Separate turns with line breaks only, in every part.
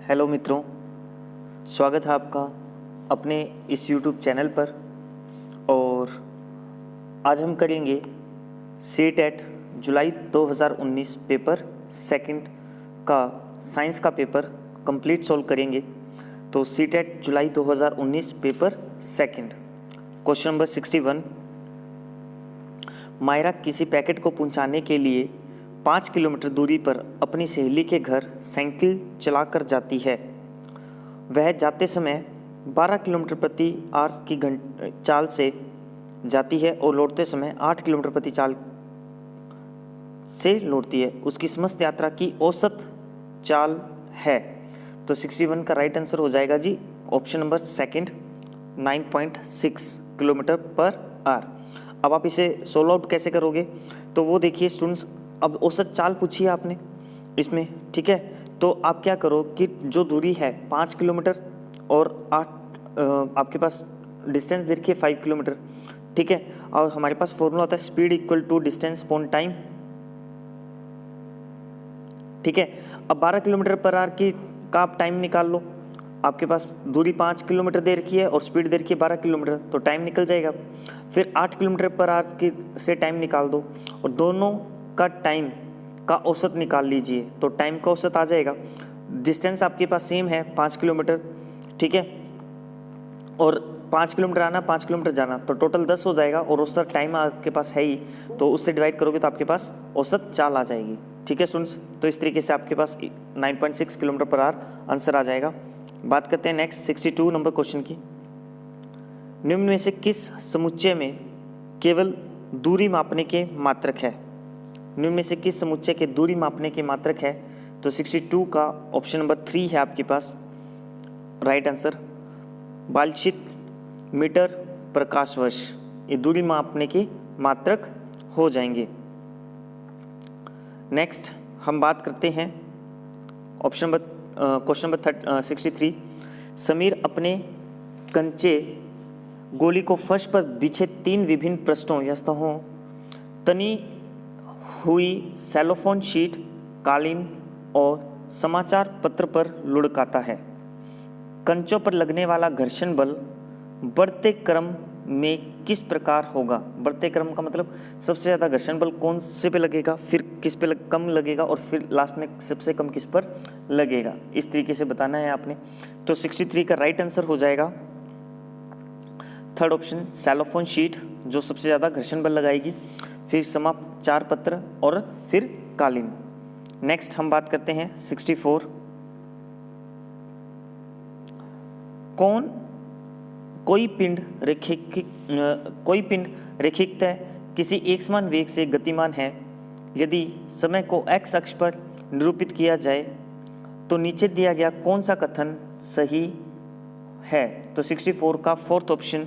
Hello मित्रों, स्वागत है आपका अपने इस YouTube चैनल पर। और आज हम करेंगे CTET जुलाई 2019 पेपर सेकंड का साइंस का पेपर कंप्लीट सॉल्व करेंगे। तो CTET जुलाई 2019 paper second question number 61। Myra किसी पैकेट को पहुंचाने के लिए 5 किलोमीटर दूरी पर अपनी सहेली के घर साइकिल चलाकर जाती है। वह जाते समय 12 किलोमीटर प्रति आवर की चाल से जाती है और लौटते समय 8 किलोमीटर प्रति चाल से लौटती है। उसकी समस्त यात्रा की औसत चाल है। तो 61 का राइट आंसर हो जाएगा जी option number second 9.6 kilometre per hour. अब आप इसे सोल्व आउट कैसे करोगे? तो वो देखिए स्टूडेंट्स, अब औसत चाल पूछी है आपने इसमें, ठीक है। तो आप क्या करो कि जो दूरी है 5 किलोमीटर और 8 आपके पास डिस्टेंस देखिए 5 किलोमीटर, ठीक है। और हमारे पास फॉर्मूला होता है speed equal to distance upon time, ठीक है। अब 12 किलोमीटर पर आवर का आप टाइम निकाल लो। आपके पास दूरी 5 किलोमीटर दे रखी है और स्पीड दे रखी है 12 किलोमीटर, तो टाइम निकल जाएगा। फिर 8 किलोमीटर पर आवर की से टाइम निकाल दो और दोनों का टाइम का औसत निकाल लीजिए, तो टाइम का औसत आ जाएगा। डिस्टेंस आपके पास सेम है 5 किलोमीटर, ठीक है। और 5 किलोमीटर आना 5 किलोमीटर जाना, तो टोटल 10 हो जाएगा और औसत टाइम आपके पास है ही, तो उससे डिवाइड करोगे तो आपके पास औसत चाल आ जाएगी, ठीक है स्टूडेंट्स। तो इस तरीके से आपके पास 9.6 किलोमीटर पर आवर आंसर आ जाएगा। बात करते हैं नेक्स्ट 62 नंबर क्वेश्चन की। निम्न में से किस समुच्चय में केवल दूरी मापने के मात्रक है? निम्न में से किस समुच्चय के दूरी मापने के मात्रक है? तो 62 का ऑप्शन नंबर 3 है आपके पास राइट आंसर। बालचित, मीटर, प्रकाश वर्ष, ये दूरी मापने के मात्रक हो जाएंगे। नेक्स्ट हम बात करते हैं option number question number 63। Sameer अपने कंचे गोली को फर्श पर बिछे 3 विभिन्न पृष्ठों या सतहों, तनी हुई सेलोफोन शीट, कालीन और समाचार पत्र पर लुढ़काता है। कंचों पर लगने वाला घर्षण बल बढ़ते क्रम में किस प्रकार होगा? बढ़ते क्रम का मतलब सबसे ज़्यादा घर्षण बल कौन से पे लगेगा, फिर किस पे कम लगेगा और फिर लास्ट में सबसे कम किस पर लगेगा, इस तरीके से बताना है आपने। तो 63 का राइट आंसर हो जाएगा थर्ड ऑप्शन सेलोफोन शीट, जो सबसे ज़्यादा घर्षण बल लगाएगी, फिर समाचार पत्र और फिर कालीन। नेक्स्ट हम बात करते हैं 64। कोई पिंड रेखिकतः किसी एकसमान वेग से गतिमान है। यदि समय को x अक्ष पर निरूपित किया जाए तो नीचे दिया गया कौन सा कथन सही है? तो 64 का फोर्थ ऑप्शन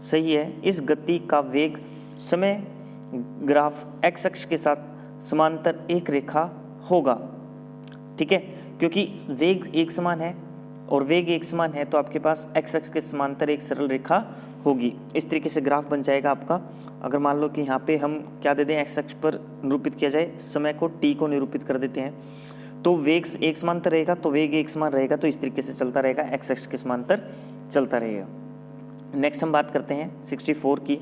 सही है। इस गति का वेग समय ग्राफ x अक्ष के साथ समांतर एक रेखा होगा, ठीक है। क्योंकि वेग एक समान है और वेग एक समान है तो आपके पास x अक्ष के समांतर एक सरल रेखा होगी। इस तरीके से ग्राफ बन जाएगा आपका। अगर मान लो कि यहाँ पे हम क्या दे दें, x अक्ष पर निरूपित किया जाए, समय को t को निरूपित कर देते हैं, तो वेग एक समांतर रहेगा, तो वेग एक समान रहेगा, तो इस तरीके से चलता रहेगा, x अक्ष के समांतर चलता रहेगा। नेक्स्ट हम बात करते हैं 64 की।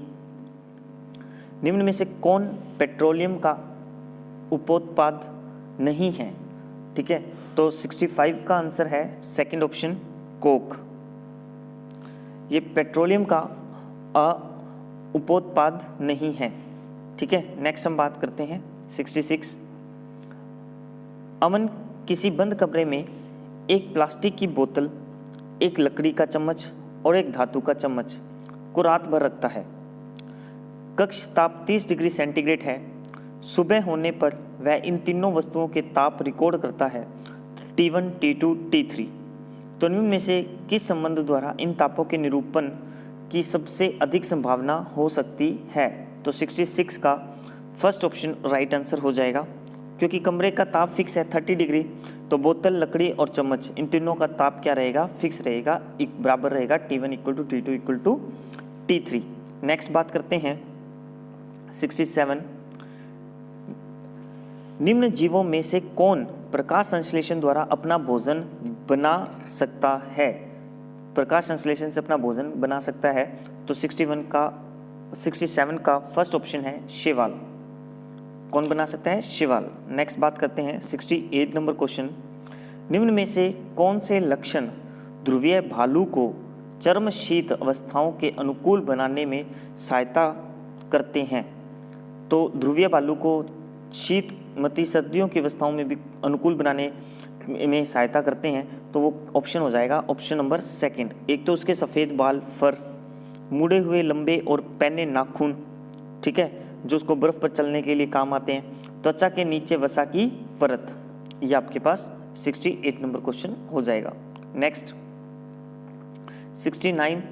निम्न में से कौन पेट्रोलियम का उपोत्पाद नहीं है? ठीक है, तो 65 का आंसर है सेकंड ऑप्शन कोक। ये पेट्रोलियम का उपोत्पाद नहीं है, ठीक है। नेक्स्ट हम बात करते हैं 66। अमन किसी बंद कमरे में एक प्लास्टिक की बोतल, एक लकड़ी का चम्मच और एक धातु का चम्मच को रात भर रखता है। कक्ष ताप 30 डिग्री सेंटीग्रेड है। सुबह होने पर वह इन तीनों वस्तुओं के ताप रिकॉर्ड करता है, T1, T2, T3। तो निम्न में से किस संबंध द्वारा इन तापों के निरूपण की सबसे अधिक संभावना हो सकती है? तो 66 का फर्स्ट ऑप्शन राइट आंसर हो जाएगा। क्योंकि कमरे का ताप फिक्स है 30 डिग्री, तो बोतल, लकड़ी और चम्मच, इन तीनों का ताप क्या रहेगा? फिक्स रहेगा, बराबर रहेगा T1 equal to T2 equal to T3। Next बात करते हैं 67। निम्न जीवों में से कौन प्रकाश संश्लेषण द्वारा अपना भोजन बना सकता है? प्रकाश संश्लेषण से अपना भोजन बना सकता है, तो 67 का फर्स्ट ऑप्शन है शैवाल। कौन बना सकता है? शैवाल। नेक्स्ट बात करते हैं 68 नंबर क्वेश्चन। निम्न में से कौन से लक्षण ध्रुवीय भालू को चरम शीत अवस्थाओं के अनुकूल बनाने में सहायता करते हैं? तो ध्रुवीय भालू को शीतमती सर्दियों की अवस्थाओं में भी अनुकूल बनाने में सहायता करते हैं, तो वो ऑप्शन हो जाएगा ऑप्शन नंबर सेकंड। एक तो उसके सफ़ेद बाल, फर, मुड़े हुए लंबे और पैने नाखून, ठीक है, जो उसको बर्फ़ पर चलने के लिए काम आते हैं, त्वचा के नीचे वसा की परत। ये आपके पास 68 नंबर क्वेश्चन हो जाएगा। नेक्स्ट 69,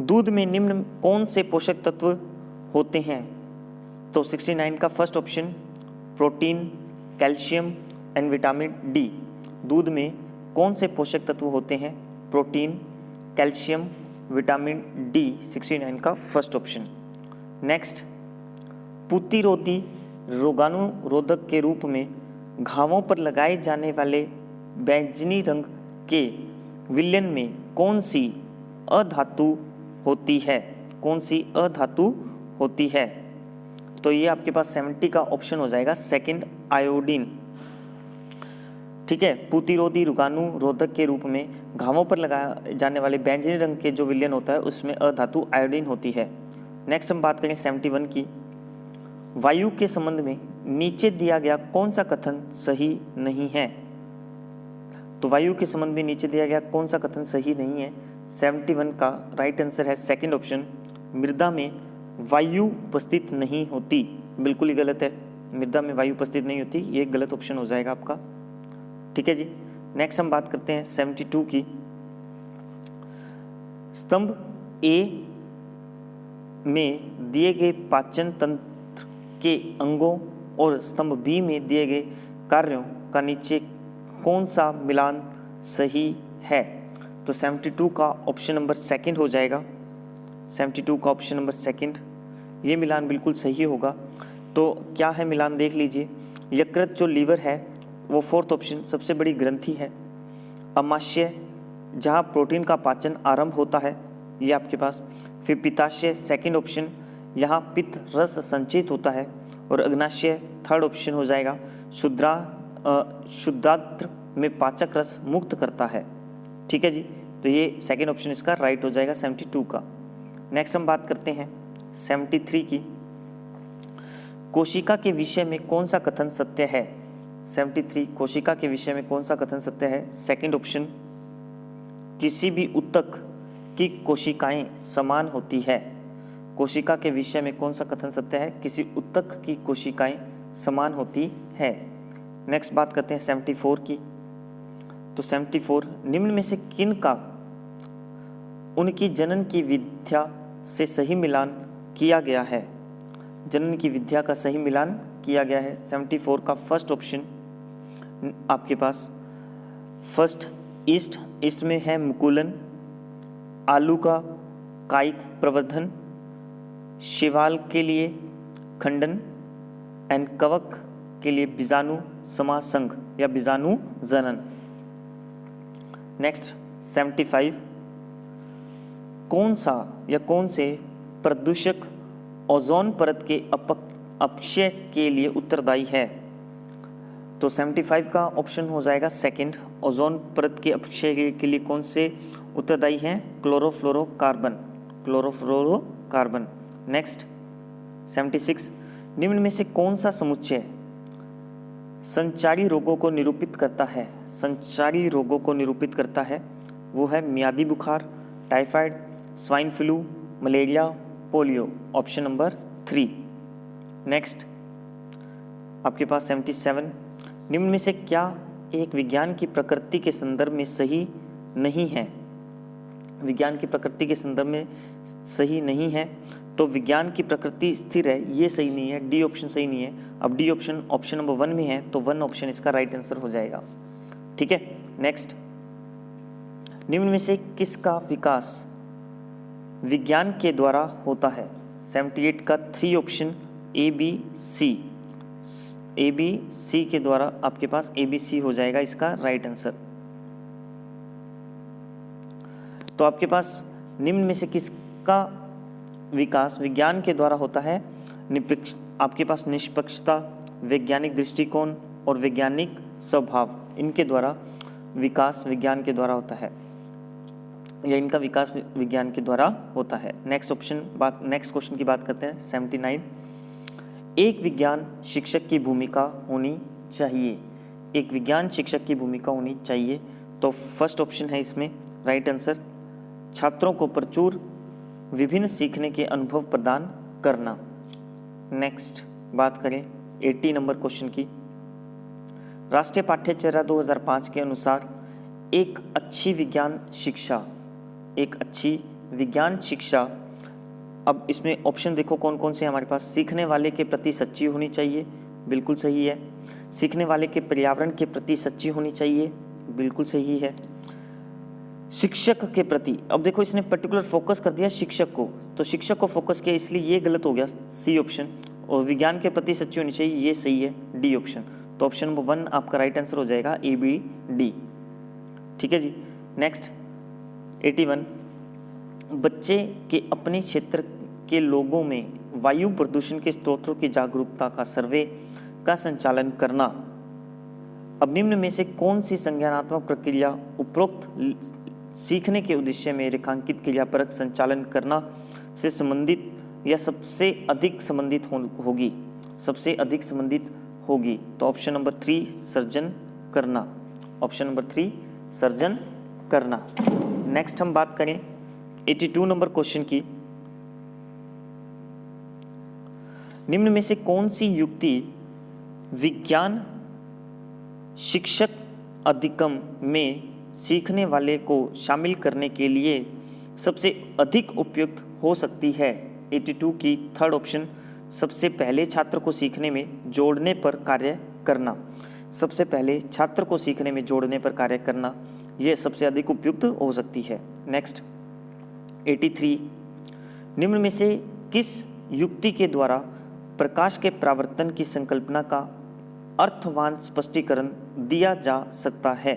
दूध में निम्न कौन से पोषक तत्व होते हैं? तो 69 का first option protein, calcium and vitamin D. दूध में कौन से पोषक तत्व होते हैं? प्रोटीन, कैल्शियम, विटामिन डी, 69 का फर्स्ट ऑप्शन। नेक्स्ट, प्रतिरोधी रोगाणुरोधक के रूप में घावों पर लगाए जाने वाले बैंगनी रंग के विलयन में कौन सी अधातु होती है? कौन सी अधातु होती है? तो ये आपके पास 70 का ऑप्शन हो जाएगा सेकंड, आयोडीन। ठीक है, प्रतिरोधी रोगाणुरोधक के रूप में घावों पर लगाए जाने वाले बैंगनी रंग के जो विलयन होता है उसमें अधातु आयोडीन होती है। नेक्स्ट हम बात करें 71 की। वायु के संबंध में नीचे दिया गया कौन सा कथन सही नहीं है? तो वायु के संबंध में नीचे दिया गया कौन सा कथन सही नहीं है? 71 का राइट आंसर है सेकंड ऑप्शन, मृदा में वायु उपस्थित नहीं होती। बिल्कुल ही गलत है, मृदा में वायु उपस्थित नहीं होती, ये गलत ऑप्शन हो जाएगा आपका। ठीक है जी। नेक्स्ट हम बात करते हैं 72 की। स्तंभ ए में दिए गए पाचन तंत्र के अंगों और स्तंभ बी में दिए गए कार्यों का नीचे कौन सा मिलान सही है? तो 72 का ऑप्शन नंबर सेकंड हो जाएगा। 72 का ऑप्शन नंबर सेकंड, ये मिलान बिल्कुल सही होगा। तो क्या है मिलान देख लीजिए। यकृत जो लीवर है वो फोर्थ ऑप्शन, सबसे बड़ी ग्रंथि है। अमाशय जहाँ प्रोटीन का पाचन आरंभ होता है, ये आपके पास। फिर पित्ताशय सेकंड ऑप्शन, यहाँ पित्त रस संचित होता है। और अग्नाशय थर्ड ऑप्शन हो जाएगा, शुद्धात्र में पाचक रस मुक्त करता है। ठीक है जी, तो ये सेकंड ऑप्शन इसका राइट हो जाएगा 72 का। नेक्स्ट हम बात करते हैं 73 की। कोशिका के विषय में कौन सा कथन सत्य है? 73 कोशिका के विषय में कौन सा कथन सत्य है? सेकंड ऑप्शन, किसी भी ऊतक की कोशिकाएं समान होती है। कोशिका के विषय में कौन सा कथन सत्य है? किसी ऊतक की कोशिकाएं समान होती है। नेक्स्ट बात करते हैं 74 की। तो 74, निम्न में से किन का उनकी जनन की विद्या से सही मिलान किया गया है? जनन की विद्या का सही मिलान किया गया है। 74 का फर्स्ट ऑप्शन आपके पास फर्स्ट, ईस्ट में है मुकुलन, आलू का कायिक प्रवर्धन, शैवाल के लिए खंडन एंड कवक के लिए बीजाणु समासंग या बीजाणु जनन। नेक्स्ट 75, कौन सा या कौन से प्रदूषक ओजोन परत के अपक्षय के लिए उत्तरदायी है? तो 75 का ऑप्शन हो जाएगा सेकंड, ओजोन परत के अपक्षय के लिए कौन से उत्तरदायी हैं? क्लोरोफ्लोरोकार्बन। नेक्स्ट 76, निम्न में से कौन सा समुच्चय संचारी रोगों को निरूपित करता है? संचारी रोगों को निरूपित करता है, वो है मियादी बुखार, typhoid, swine flu, malaria, polio, option number 3। Next आपके पास 77, निम्न में से क्या एक विज्ञान की प्रकृति के संदर्भ में सही नहीं है? विज्ञान की प्रकृति के संदर्भ में सही नहीं है, तो विज्ञान की प्रकृति स्थिर है, ये सही नहीं है, डी ऑप्शन सही नहीं है। अब डी ऑप्शन ऑप्शन नंबर 1 में है, तो 1 ऑप्शन इसका राइट आंसर हो जाएगा। ठीक है। नेक्स्ट, निम्न में से किसका विकास विज्ञान के द्वारा होता है? 78 का 3 option A, B, C। A B C के द्वारा आपके पास ए बी सी हो जाएगा इसका राइट आंसर। तो आपके पास निम्न में से किसका विकास विज्ञान के द्वारा होता है? आपके पास निष्पक्षता, वैज्ञानिक दृष्टिकोण और वैज्ञानिक स्वभाव, इनके द्वारा विकास विज्ञान के द्वारा होता है, या इनका विकास विज्ञान के द्वारा होता है। नेक्स्ट क्वेश्चन की बात करते हैं 79। एक विज्ञान शिक्षक की भूमिका होनी चाहिए। एक विज्ञान शिक्षक की भूमिका होनी चाहिए, तो फर्स्ट ऑप्शन है इसमें राइट आंसर, छात्रों को प्रचुर विभिन्न सीखने के अनुभव प्रदान करना। नेक्स्ट बात करें 80 नंबर क्वेश्चन की। राष्ट्रीय पाठ्यचर्या 2005 के अनुसार एक अच्छी विज्ञान शिक्षा, अब इसमें ऑप्शन देखो कौन कौन से हमारे पास। सीखने वाले के प्रति सच्ची होनी चाहिए, बिल्कुल सही है। सीखने वाले के पर्यावरण के प्रति सच्ची होनी चाहिए, बिल्कुल सही है। शिक्षक के प्रति, अब देखो इसने पर्टिकुलर फोकस कर दिया शिक्षक को, तो शिक्षक को फोकस किया इसलिए ये गलत हो गया सी ऑप्शन। और विज्ञान के प्रति सच्ची होनी चाहिए, ये सही है डी ऑप्शन। तो ऑप्शन नंबर 1 आपका राइट आंसर हो जाएगा ए बी डी। ठीक है जी। नेक्स्ट 81। बच्चे के अपने क्षेत्र के लोगों में वायु प्रदूषण के स्रोतों की जागरूकता का सर्वे का संचालन करना। अब निम्न में से कौन सी संज्ञानात्मक प्रक्रिया उपरोक्त सीखने के उद्देश्य में रेखांकित क्रियापरक संचालन करना से संबंधित या सबसे अधिक संबंधित होगी? सबसे अधिक संबंधित होगी, तो ऑप्शन नंबर 3 सर्जन करना। ऑप्शन नंबर 3 सर्जन करना। नेक्स्ट हम बात करें 82 नंबर क्वेश्चन की। निम्न में से कौन सी युक्ति विज्ञान शिक्षक अधिगम में सीखने वाले को शामिल करने के लिए सबसे अधिक उपयुक्त हो सकती है? 82 की थर्ड ऑप्शन, सबसे पहले छात्र को सीखने में जोड़ने पर कार्य करना। सबसे पहले छात्र को सीखने में जोड़ने पर कार्य करना, यह सबसे अधिक उपयुक्त हो सकती है। नेक्स्ट 83। निम्न में से किस युक्ति के द्वारा प्रकाश के परावर्तन की संकल्पना का अर्थवान स्पष्टीकरण दिया जा सकता है?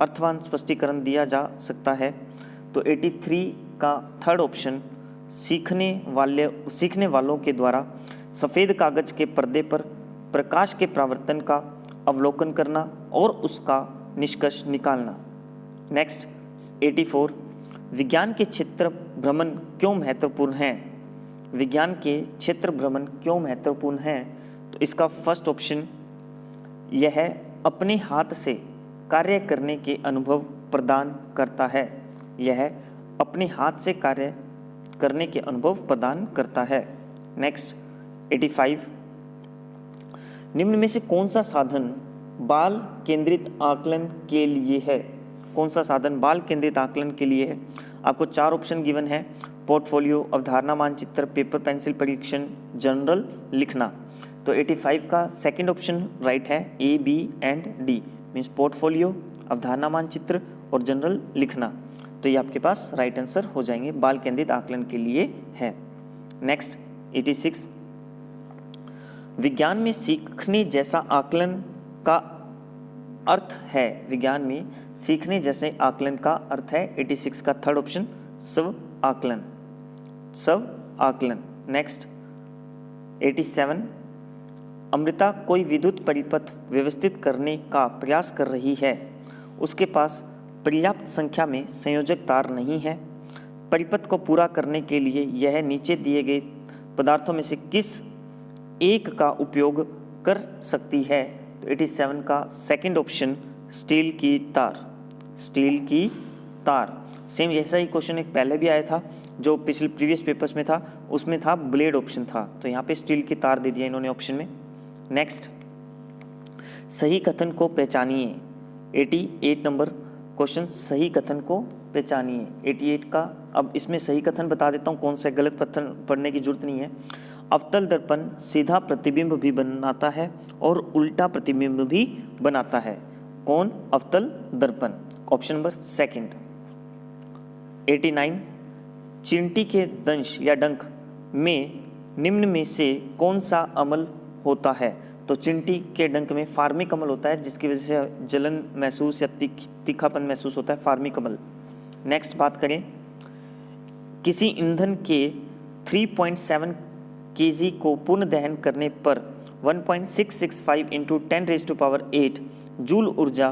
अर्थवान स्पष्टीकरण दिया जा सकता है, तो 83 का थर्ड ऑप्शन, सीखने वालों के द्वारा सफ़ेद कागज के पर्दे पर प्रकाश के परावर्तन का अवलोकन करना और उसका निष्कर्ष निकालना। नेक्स्ट 84। विज्ञान के क्षेत्र भ्रमण क्यों महत्वपूर्ण है? विज्ञान के क्षेत्र भ्रमण क्यों महत्वपूर्ण है? तो इसका फर्स्ट ऑप्शन यह अपने हाथ से कार्य करने के अनुभव प्रदान करता है। यह अपने हाथ से कार्य करने के अनुभव प्रदान करता है। नेक्स्ट 85। निम्न में से कौन सा साधन बाल केंद्रित आकलन के लिए है? कौन सा साधन बाल केंद्रित आकलन के लिए है? आपको 4 ऑप्शन गिवन है, पोर्टफोलियो, अवधारणा मानचित्र, पेपर पेंसिल परीक्षण, जर्नल लिखना। तो 85 का सेकंड ऑप्शन राइट है, A B and D, means portfolio, अवधारणा मानचित्र और जनरल लिखना। तो ये आपके पास राइट आंसर हो जाएंगे, बाल केंद्रित आकलन के लिए है। नेक्स्ट 86। विज्ञान में सीखने जैसा आकलन का अर्थ है? विज्ञान में सीखने जैसे आकलन का अर्थ है 86 का थर्ड ऑप्शन, स्व आकलन। स्व आकलन। नेक्स्ट 87। अमृता कोई विद्युत परिपथ व्यवस्थित करने का प्रयास कर रही है, उसके पास पर्याप्त संख्या में संयोजक तार नहीं है। परिपथ को पूरा करने के लिए यह नीचे दिए गए पदार्थों में से किस एक का उपयोग कर सकती है? तो 87 का सेकंड ऑप्शन, स्टील की तार। स्टील की तार। सेम ऐसा ही क्वेश्चन एक पहले भी आया था जो प्रीवियस पेपर्स में था, उसमें था ब्लेड ऑप्शन था, तो यहाँ पे स्टील की तार दे दिया इन्होंने ऑप्शन में। नेक्स्ट सही कथन को पहचानिए। 88 नंबर क्वेश्चन, सही कथन को पहचानिए। 88 का, अब इसमें सही कथन बता देता हूँ कौन सा, गलत कथन पढ़ने की जरूरत नहीं है। अवतल दर्पण सीधा प्रतिबिंब भी बनाता है और उल्टा प्रतिबिंब भी बनाता है। कौन? अवतल दर्पण। Option number second. 89। चींटी के दंश या डंक में निम्न में से कौन सा अमल होता है? तो चिंटी के डंक में फार्मिकमल होता है, जिसकी वजह से जलन महसूस या तीखापन महसूस होता है, फार्मिकमल। नेक्स्ट बात करें, किसी ईंधन के 3.7 kg को पूर्ण दहन करने पर 1.665 इंटू 10⁸ जूल ऊर्जा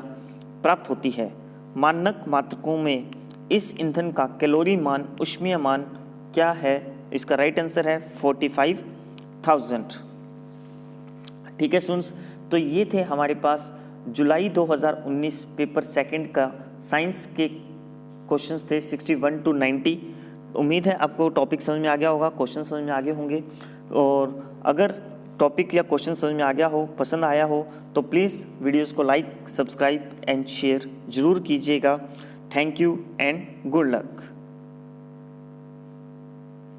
प्राप्त होती है। मानक मात्रकों में इस ईंधन का कैलोरी मान, ऊष्मीय मान क्या है? इसका राइट आंसर है 45,000। ठीक है स्टूडेंट्स, तो ये थे हमारे पास जुलाई 2019 पेपर सेकंड का साइंस के क्वेश्चंस थे 61 to 90। उम्मीद है आपको टॉपिक समझ में आ गया होगा, क्वेश्चन समझ में आ गए होंगे। और अगर टॉपिक या क्वेश्चन समझ में आ गया हो, पसंद आया हो, तो प्लीज़ वीडियोस को लाइक, सब्सक्राइब एंड शेयर ज़रूर कीजिएगा। Thank you and good luck.